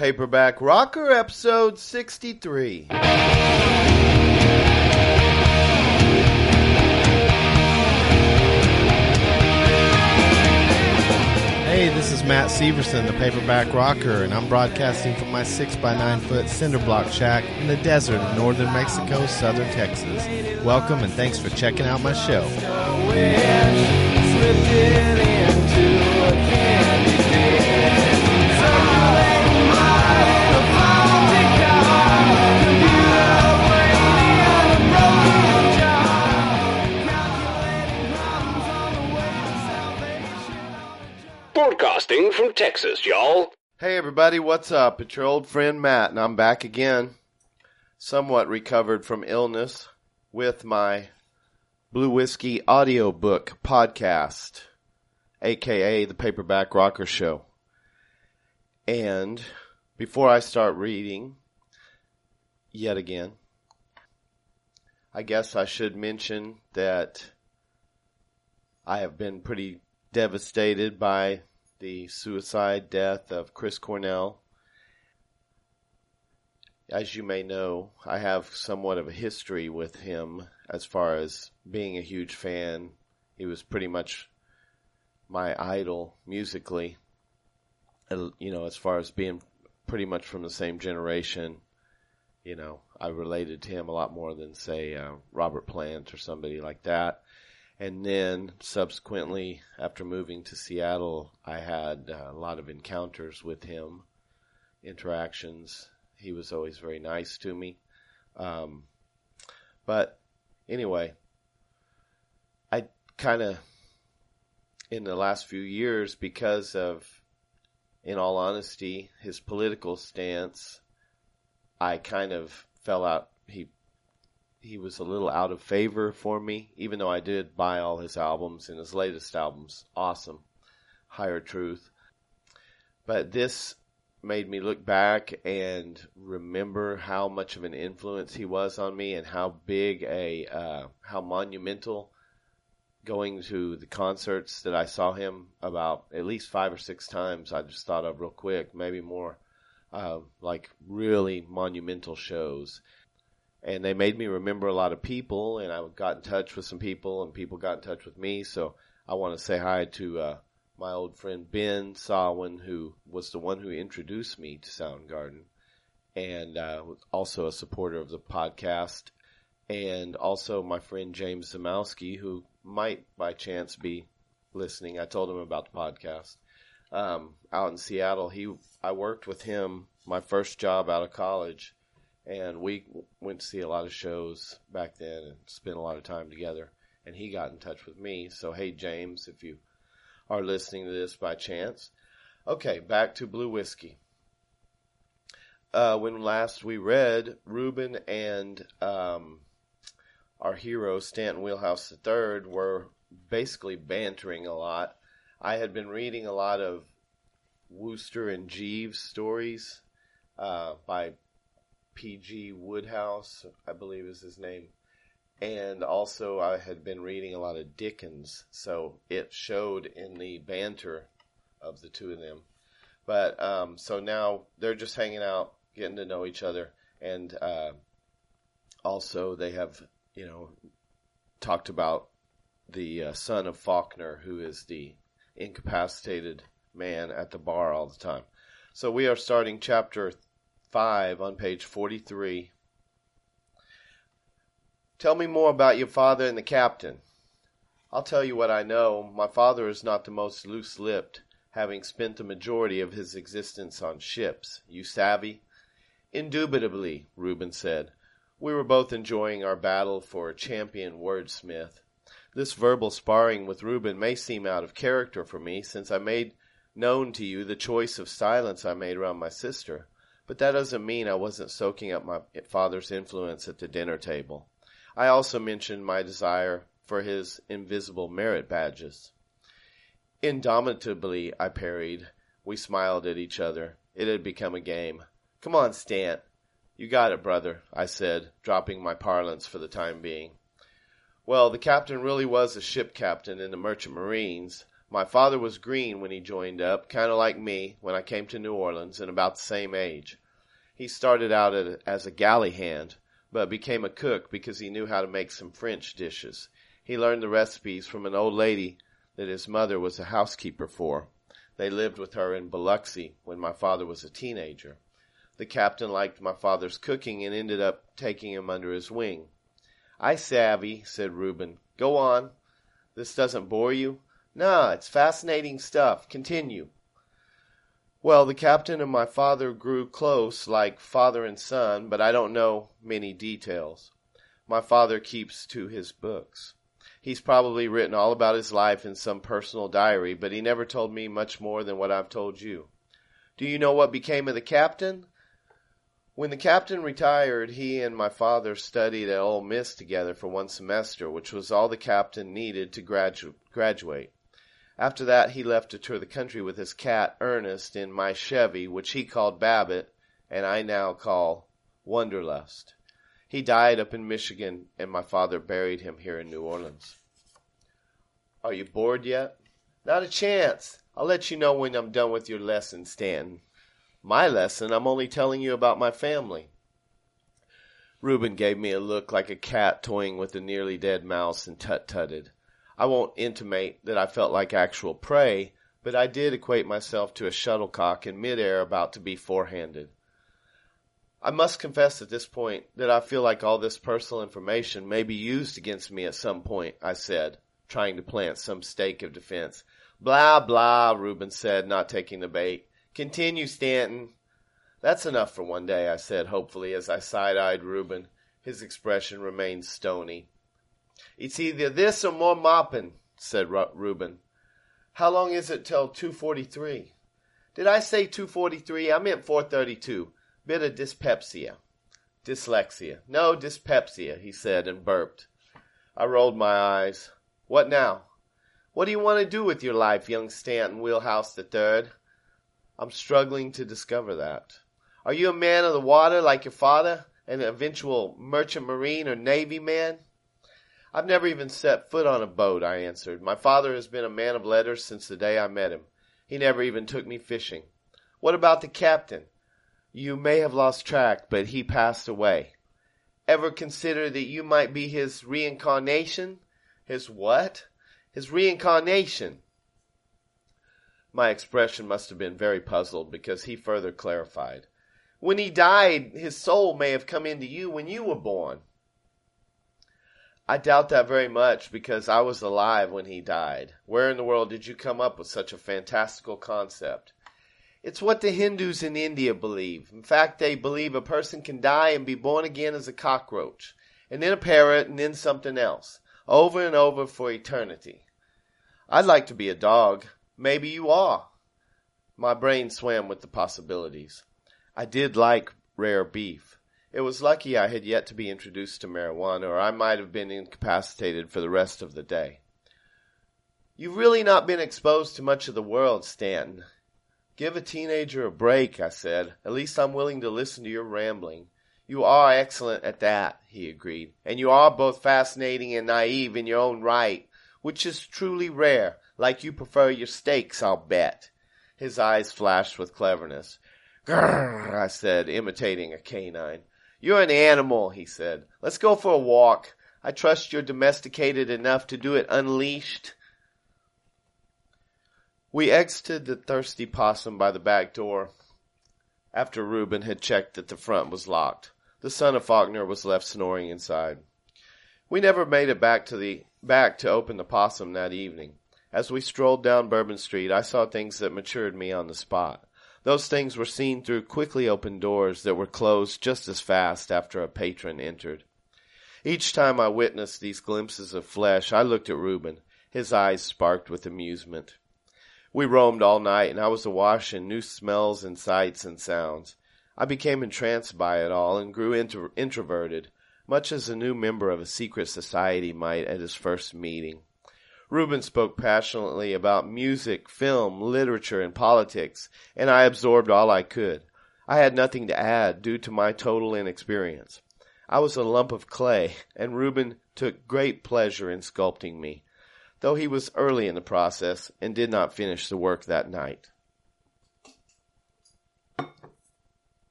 Paperback Rocker, episode 63. Hey, this is Matt Severson, the Paperback Rocker, and I'm broadcasting from my 6x9-foot cinder block shack in the desert of northern Mexico, southern Texas. Welcome and thanks for checking out my show. Broadcasting from Texas, y'all. Hey everybody, what's up? It's your old friend Matt, and I'm back again, somewhat recovered from illness, with my Blue Whiskey audiobook podcast, aka the Paperback Rocker Show. And before I start reading, yet again, I guess I should mention that I have been pretty devastated by the suicide death of Chris Cornell. As you may know, I have somewhat of a history with him as far as being a huge fan. He was pretty much my idol musically, you know, as far as being pretty much from the same generation. You know, I related to him a lot more than, say, Robert Plant or somebody like that. And then subsequently, after moving to Seattle, I had a lot of encounters with him, interactions. He was always very nice to me. But anyway, I kind of, in the last few years, because of, in all honesty, his political stance, I kind of fell out. He was a little out of favor for me, even though I did buy all his albums, and his latest album's awesome, Higher Truth. But this made me look back and remember how much of an influence he was on me, and how big how monumental, going to the concerts that I saw him about at least 5 or 6 times. I just thought of real quick, maybe more, like really monumental shows. And they made me remember a lot of people, and I got in touch with some people, and people got in touch with me. So I want to say hi to my old friend Ben Sawin, who was the one who introduced me to Soundgarden, and was also a supporter of the podcast, and also my friend James Zimowsky, who might by chance be listening. I told him about the podcast. Out in Seattle, I worked with him my first job out of college. And we went to see a lot of shows back then and spent a lot of time together. And he got in touch with me. So, hey, James, if you are listening to this by chance. Okay, back to Blue Whiskey. When last we read, Ruben and our hero, Stanton Wheelhouse III, were basically bantering a lot. I had been reading a lot of Wooster and Jeeves stories by P.G. Woodhouse, I believe is his name. And also I had been reading a lot of Dickens, so it showed in the banter of the two of them. But so now they're just hanging out, getting to know each other. And also they have, you know, talked about the son of Faulkner, who is the incapacitated man at the bar all the time. So we are starting chapter 5 on page 43. Tell me more about your father and the captain. I'll tell you what I know. My father is not the most loose-lipped, having spent the majority of his existence on ships. You savvy? Indubitably, Reuben said. We were both enjoying our battle for a champion wordsmith. This verbal sparring with Reuben may seem out of character for me, since I made known to you the choice of silence I made around my sister. But that doesn't mean I wasn't soaking up my father's influence at the dinner table. I also mentioned my desire for his invisible merit badges. Indomitably, I parried. We smiled at each other. It had become a game. Come on, Stant. You got it, brother, I said, dropping my parlance for the time being. Well, the captain really was a ship captain in the Merchant Marines, My father was green when he joined up, kind of like me when I came to New Orleans, and about the same age. He started out as a galley hand, but became a cook because he knew how to make some French dishes. He learned the recipes from an old lady that his mother was a housekeeper for. They lived with her in Biloxi when my father was a teenager. The captain liked my father's cooking and ended up taking him under his wing. "I savvy," said Reuben. "Go on. This doesn't bore you?" "Nah, it's fascinating stuff. Continue." "Well, the captain and my father grew close, like father and son, but I don't know many details. My father keeps to his books. He's probably written all about his life in some personal diary, but he never told me much more than what I've told you." "Do you know what became of the captain?" "When the captain retired, he and my father studied at Ole Miss together for one semester, which was all the captain needed to graduate. After that, he left to tour the country with his cat, Ernest, in my Chevy, which he called Babbitt, and I now call Wonderlust. He died up in Michigan, and my father buried him here in New Orleans." "Are you bored yet?" "Not a chance. I'll let you know when I'm done with your lesson, Stanton." "My lesson? I'm only telling you about my family." Reuben gave me a look like a cat toying with a nearly dead mouse and tut-tutted. I won't intimate that I felt like actual prey, but I did equate myself to a shuttlecock in midair about to be forehanded. "I must confess at this point that I feel like all this personal information may be used against me at some point," I said, trying to plant some stake of defense. "Blah, blah," Reuben said, not taking the bait. "Continue, Stanton." "That's enough for one day," I said hopefully as I side-eyed Reuben. His expression remained stony. "It's either this or more mopping," said Reuben. "How long is it till 2:43? "Did I say 2:43? I meant 4:32. Bit of dyspepsia." "Dyslexia. No, dyspepsia," he said and burped. I rolled my eyes. "What now?" "What do you want to do with your life, young Stanton Wheelhouse III?" "I'm struggling to discover that." "Are you a man of the water like your father, an eventual merchant marine or navy man?" "I've never even set foot on a boat," I answered. "My father has been a man of letters since the day I met him. He never even took me fishing." "What about the captain?" "You may have lost track, but he passed away." "Ever consider that you might be his reincarnation?" "His what?" "His reincarnation." My expression must have been very puzzled because he further clarified. "When he died, his soul may have come into you when you were born." "I doubt that very much because I was alive when he died. Where in the world did you come up with such a fantastical concept?" "It's what the Hindus in India believe. In fact, they believe a person can die and be born again as a cockroach, and then a parrot, and then something else, over and over for eternity." "I'd like to be a dog. Maybe you are." My brain swam with the possibilities. I did like rare beef. It was lucky I had yet to be introduced to marijuana, or I might have been incapacitated for the rest of the day. "You've really not been exposed to much of the world, Stanton." "Give a teenager a break," I said. "At least I'm willing to listen to your rambling." "You are excellent at that," he agreed. "And you are both fascinating and naive in your own right, which is truly rare, like you prefer your steaks, I'll bet." His eyes flashed with cleverness. "Grrr," I said, imitating a canine. "You're an animal," he said. "Let's go for a walk. I trust you're domesticated enough to do it unleashed." We exited the Thirsty Possum by the back door after Reuben had checked that the front was locked. The son of Faulkner was left snoring inside. We never made it back to open the Possum that evening. As we strolled down Bourbon Street, I saw things that matured me on the spot. Those things were seen through quickly opened doors that were closed just as fast after a patron entered. Each time I witnessed these glimpses of flesh, I looked at Reuben. His eyes sparked with amusement. We roamed all night, and I was awash in new smells and sights and sounds. I became entranced by it all and grew introverted, much as a new member of a secret society might at his first meeting. Reuben spoke passionately about music, film, literature, and politics, and I absorbed all I could. I had nothing to add due to my total inexperience. I was a lump of clay, and Reuben took great pleasure in sculpting me. though he was early in the process and did not finish the work that night.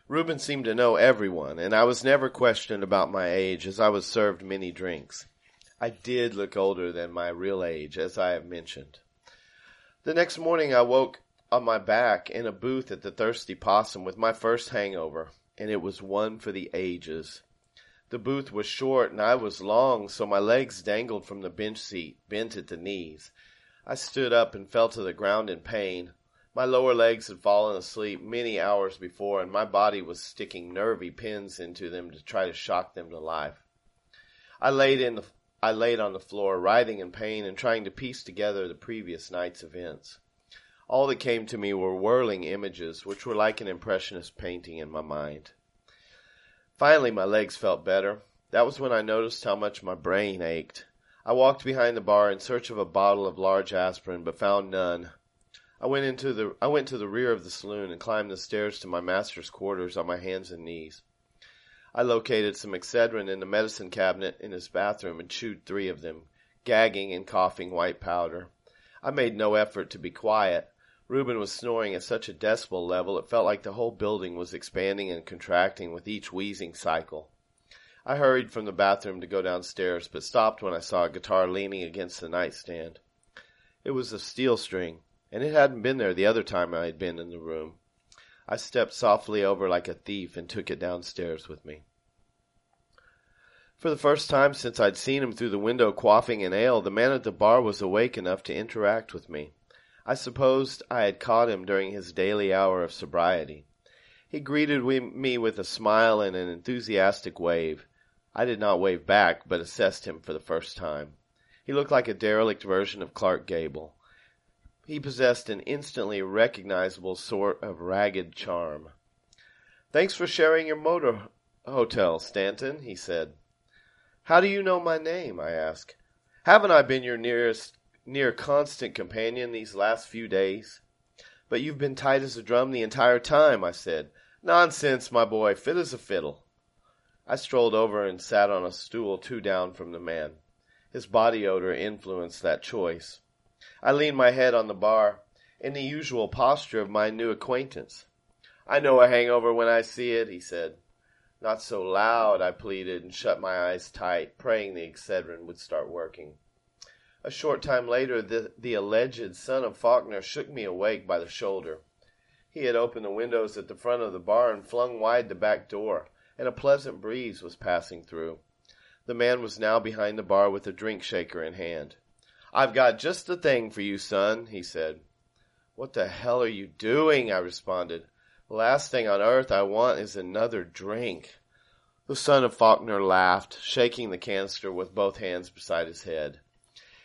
Reuben seemed to know everyone, and I was never questioned about my age, as I was served many drinks. I did look older than my real age, as I have mentioned. The next morning I woke on my back in a booth at the Thirsty Possum with my first hangover, and it was one for the ages. The booth was short and I was long, so my legs dangled from the bench seat, bent at the knees. I stood up and fell to the ground in pain. My lower legs had fallen asleep many hours before, and my body was sticking nervy pins into them to try to shock them to life. I laid on the floor, writhing in pain and trying to piece together the previous night's events. All that came to me were whirling images, which were like an impressionist painting in my mind. Finally, my legs felt better. That was when I noticed how much my brain ached. I walked behind the bar in search of a bottle of large aspirin, but found none. I went to the rear of the saloon and climbed the stairs to my master's quarters on my hands and knees. I located some Excedrin in the medicine cabinet in his bathroom and chewed 3 of them, gagging and coughing white powder. I made no effort to be quiet. Reuben was snoring at such a decibel level it felt like the whole building was expanding and contracting with each wheezing cycle. I hurried from the bathroom to go downstairs, but stopped when I saw a guitar leaning against the nightstand. It was of steel string, and it hadn't been there the other time I had been in the room. I stepped softly over like a thief and took it downstairs with me. For the first time since I'd seen him through the window quaffing an ale, the man at the bar was awake enough to interact with me. I supposed I had caught him during his daily hour of sobriety. He greeted me with a smile and an enthusiastic wave. I did not wave back, but assessed him for the first time. He looked like a derelict version of Clark Gable. He possessed an instantly recognizable sort of ragged charm. "Thanks for sharing your motor hotel, Stanton," he said. "How do you know my name?" I asked. "Haven't I been your near constant companion these last few days?" "But you've been tight as a drum the entire time," I said. "Nonsense, my boy, fit as a fiddle." I strolled over and sat on a stool 2 down from the man. His body odor influenced that choice. I leaned my head on the bar, in the usual posture of my new acquaintance. "I know a hangover when I see it," he said. "Not so loud," I pleaded, and shut my eyes tight, praying the Excedrin would start working. A short time later, the alleged son of Faulkner shook me awake by the shoulder. He had opened the windows at the front of the bar and flung wide the back door, and a pleasant breeze was passing through. The man was now behind the bar with a drink shaker in hand. "I've got just the thing for you, son," he said. "What the hell are you doing?" I responded. "The last thing on earth I want is another drink." The son of Faulkner laughed, shaking the canister with both hands beside his head.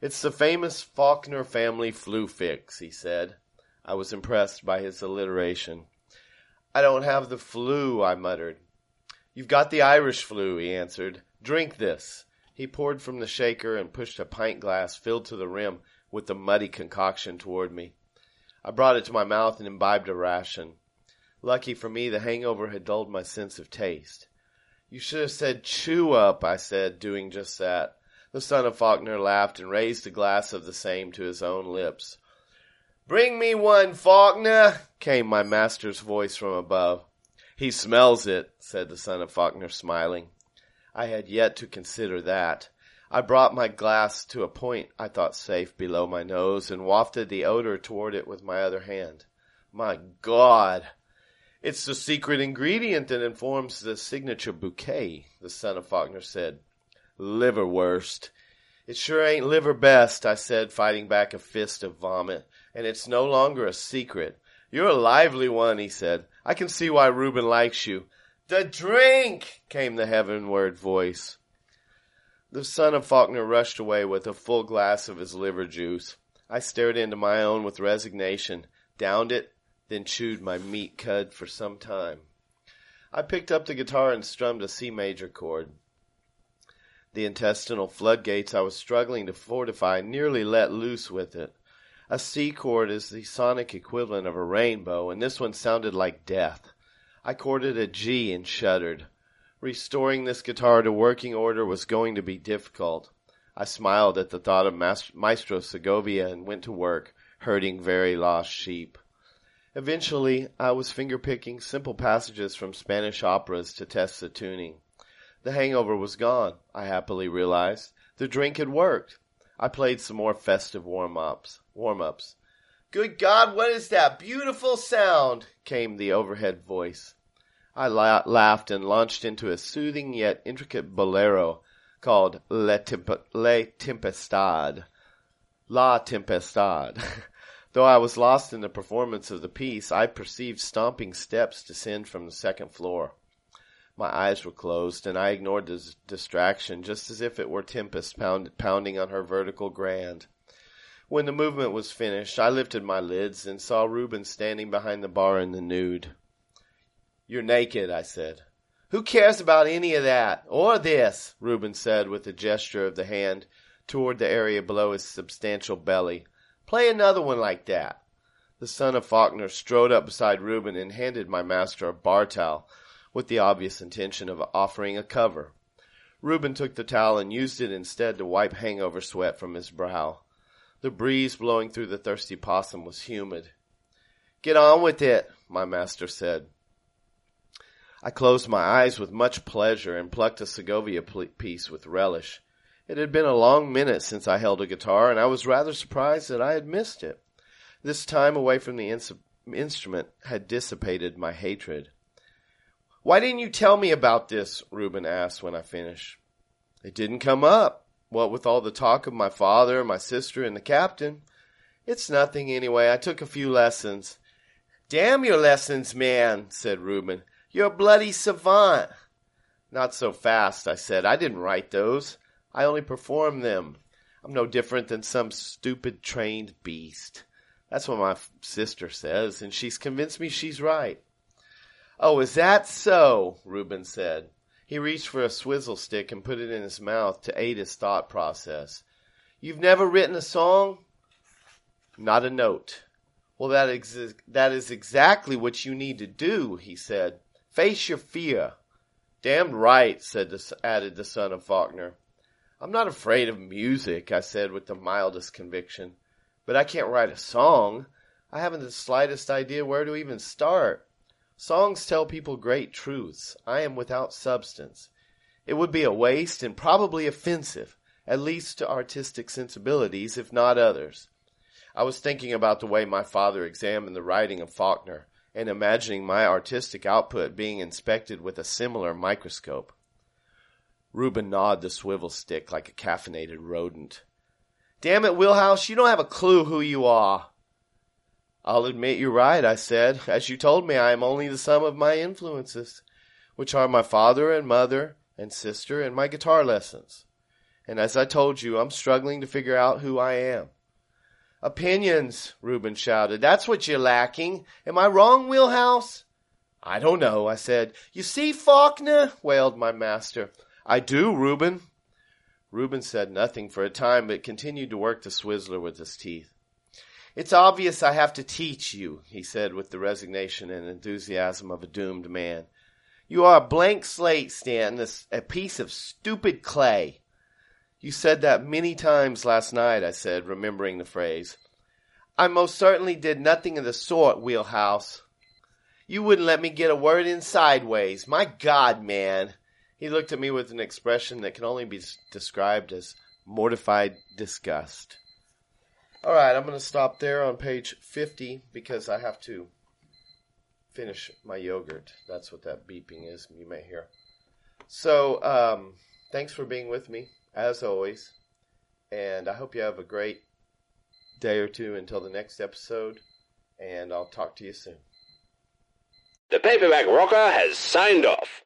"It's the famous Faulkner family flu fix," he said. I was impressed by his alliteration. "I don't have the flu," I muttered. "You've got the Irish flu," he answered. "Drink this." He poured from the shaker and pushed a pint glass filled to the rim with the muddy concoction toward me. I brought it to my mouth and imbibed a ration. Lucky for me, the hangover had dulled my sense of taste. "You should have said chew up," I said, doing just that. The son of Faulkner laughed and raised a glass of the same to his own lips. "Bring me one, Faulkner," came my master's voice from above. "He smells it," said the son of Faulkner, smiling. I had yet to consider that. I brought my glass to a point I thought safe below my nose and wafted the odor toward it with my other hand. My God! "It's the secret ingredient that informs the signature bouquet," the son of Faulkner said. "Liverwurst." "It sure ain't liver best," I said, fighting back a fist of vomit. "And it's no longer a secret." "You're a lively one," he said. "I can see why Reuben likes you." "The drink!" came the heavenward voice. The son of Faulkner rushed away with a full glass of his liver juice. I stared into my own with resignation, downed it, then chewed my meat cud for some time. I picked up the guitar and strummed a C major chord. The intestinal floodgates I was struggling to fortify nearly let loose with it. A C chord is the sonic equivalent of a rainbow, and this one sounded like death. I chorded a G and shuddered. Restoring this guitar to working order was going to be difficult. I smiled at the thought of Maestro Segovia and went to work, herding very lost sheep. Eventually, I was finger-picking simple passages from Spanish operas to test the tuning. The hangover was gone, I happily realized. The drink had worked. I played some more festive warm-ups. "Good God, what is that beautiful sound?" came the overhead voice. I laughed and launched into a soothing yet intricate bolero called La Tempestade. Though I was lost in the performance of the piece, I perceived stomping steps descend from the second floor. My eyes were closed, and I ignored the distraction, just as if it were Tempest pounding on her vertical grand. When the movement was finished, I lifted my lids and saw Reuben standing behind the bar in the nude. "You're naked," I said. "Who cares about any of that, or this?" Reuben said with a gesture of the hand toward the area below his substantial belly. "Play another one like that." The son of Faulkner strode up beside Reuben and handed my master a bar towel, with the obvious intention of offering a cover. Reuben took the towel and used it instead to wipe hangover sweat from his brow. The breeze blowing through the thirsty possum was humid. "Get on with it," my master said. I closed my eyes with much pleasure and plucked a Segovia piece with relish. It had been a long minute since I held a guitar, and I was rather surprised that I had missed it. This time away from the instrument had dissipated my hatred. "Why didn't you tell me about this?" Reuben asked when I finished. "It didn't come up. What with all the talk of my father, my sister, and the captain. It's nothing anyway. I took a few lessons." "Damn your lessons, man," said Reuben. "You're a bloody savant." "Not so fast," I said. "I didn't write those. I only performed them. I'm no different than some stupid trained beast." That's what my sister says, and she's convinced me she's right. "Oh, is that so?" Reuben said. He reached for a swizzle stick and put it in his mouth to aid his thought process. "You've never written a song?" "Not a note." "Well, that is exactly what you need to do," he said. "Face your fear." "Damned right," added the son of Faulkner. "I'm not afraid of music," I said with the mildest conviction. "But I can't write a song. I haven't the slightest idea where to even start. Songs tell people great truths. I am without substance. It would be a waste and probably offensive, at least to artistic sensibilities, if not others." I was thinking about the way my father examined the writing of Faulkner and imagining my artistic output being inspected with a similar microscope. Reuben gnawed the swivel stick like a caffeinated rodent. "Damn it, Wheelhouse, you don't have a clue who you are." "I'll admit you're right," I said. "As you told me, I am only the sum of my influences, which are my father and mother and sister and my guitar lessons. And as I told you, I'm struggling to figure out who I am." "Opinions," Reuben shouted. "That's what you're lacking. Am I wrong, Wheelhouse?" "I don't know," I said. "You see, Faulkner," wailed my master. "I do, Reuben." Reuben said nothing for a time, but continued to work the swizzler with his teeth. "It's obvious I have to teach you," he said with the resignation and enthusiasm of a doomed man. "You are a blank slate, Stanton, a piece of stupid clay." "You said that many times last night," I said, remembering the phrase. "I most certainly did nothing of the sort, Wheelhouse." "You wouldn't let me get a word in sideways. My God, man." He looked at me with an expression that can only be described as mortified disgust. All right, I'm going to stop there on page 50 because I have to finish my yogurt. That's what that beeping is you may hear. So, thanks for being with me, as always. And I hope you have a great day or two until the next episode. And I'll talk to you soon. The Paperback Rocker has signed off.